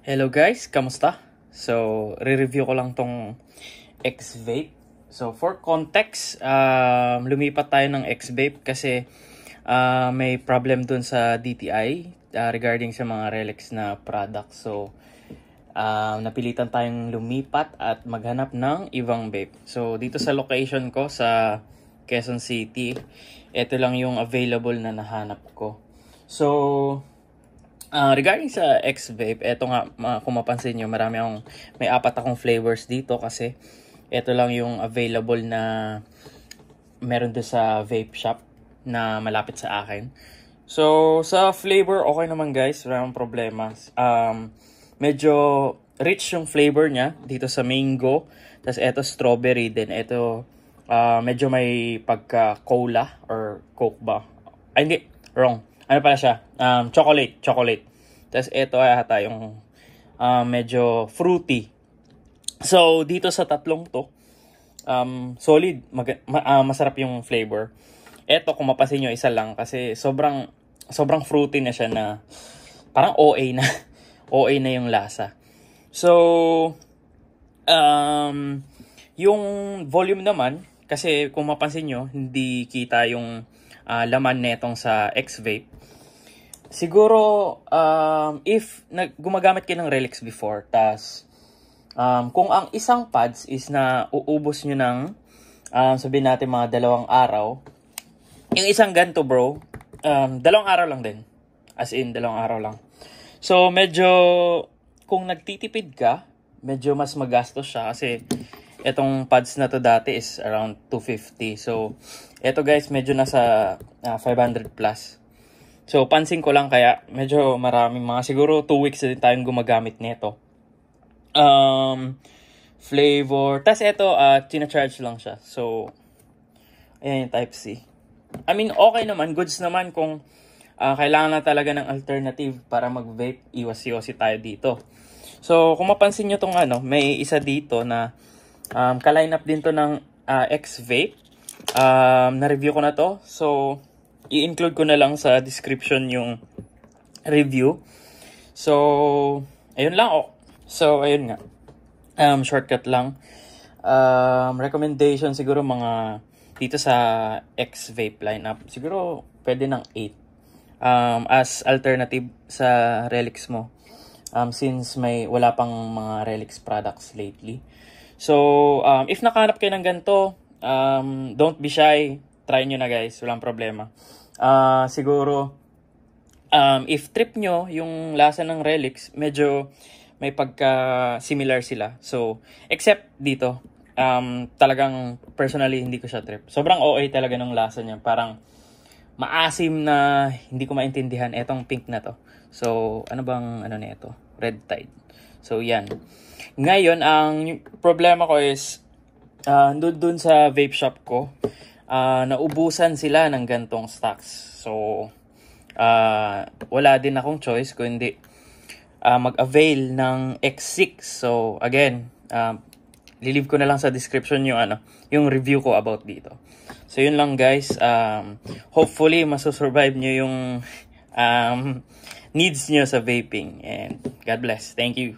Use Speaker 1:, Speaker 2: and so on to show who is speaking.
Speaker 1: Hello guys, kamusta? So, re-review ko lang tong X-Vape. So, for context, lumipat tayo ng X-Vape kasi may problem dun sa DTI regarding sa mga Relics na product. So, napilitan tayong lumipat at maghanap ng ibang vape. So, dito sa location ko sa Quezon City, ito lang yung available na nahanap ko. So, regarding sa X-Vape, eto nga, kung mapansin nyo, may apat akong flavors dito kasi eto lang yung available na meron doon sa vape shop na malapit sa akin. So, sa flavor, okay naman guys, walang problema. Medyo rich yung flavor niya dito sa mango, tas eto strawberry, then eto medyo may pagka-cola or coke ba? Ay, hindi, wrong. Ano pala siya? Chocolate. Tapos ito ay ata yung medyo fruity. So, dito sa tatlong to, solid. Masarap yung flavor. Ito, kung mapasin nyo, isa lang. Kasi sobrang fruity na siya na parang OA na. OA na yung lasa. So, yung volume naman, kasi kung mapansin nyo, hindi kita yung laman netong sa X-Vape. Siguro, if gumagamit kayo ng Relics before, tas kung ang isang pads is na uubos nyo ng, sabihin natin mga 2 araw, yung isang ganito bro, 2 araw lang din. As in, 2 araw lang. So, medyo, kung nagtitipid ka, medyo mas magastos siya kasi etong pads na to dati is around 250. So, eto guys, medyo nasa 500 plus. So, pansin ko lang kaya medyo maraming siguro 2 weeks na din tayong gumagamit nito. Flavor. Tas ito, tina-charge lang siya. So, ayan yung Type-C. I mean, okay naman. Goods naman kung kailangan na talaga ng alternative para mag-vape. Iwas-iwasi tayo dito. So, kung mapansin nyo tong may isa dito na ka-line up din to ng X-Vape. Na-review ko na to. So, i-include ko na lang sa description yung review. So, ayun lang. So, ayun nga. Shortcut lang. Recommendation siguro mga dito sa X-Vape lineup. Siguro pwede ng 8. As alternative sa Relics mo. Since wala pang mga Relics products lately. So, if nakahanap kayo ng ganito, don't be shy. Try nyo na guys. Walang problema. Siguro, if trip nyo yung lasa ng Relics, medyo may pagka-similar sila. So, except dito, talagang personally hindi ko siya trip. Sobrang OA talaga ng lasa niya. Parang maasim na hindi ko maintindihan. Etong pink na to. So, ano bang na ito? Red Tide. So, yan. Ngayon, ang problema ko is, dun sa vape shop ko, naubusan sila ng gantong stocks. So, wala din akong choice kundi mag-avail ng X6. So, again, lilive ko na lang sa description yung review ko about dito. So, yun lang guys. Hopefully, masusurvive nyo yung needs nyo sa vaping. And God bless. Thank you.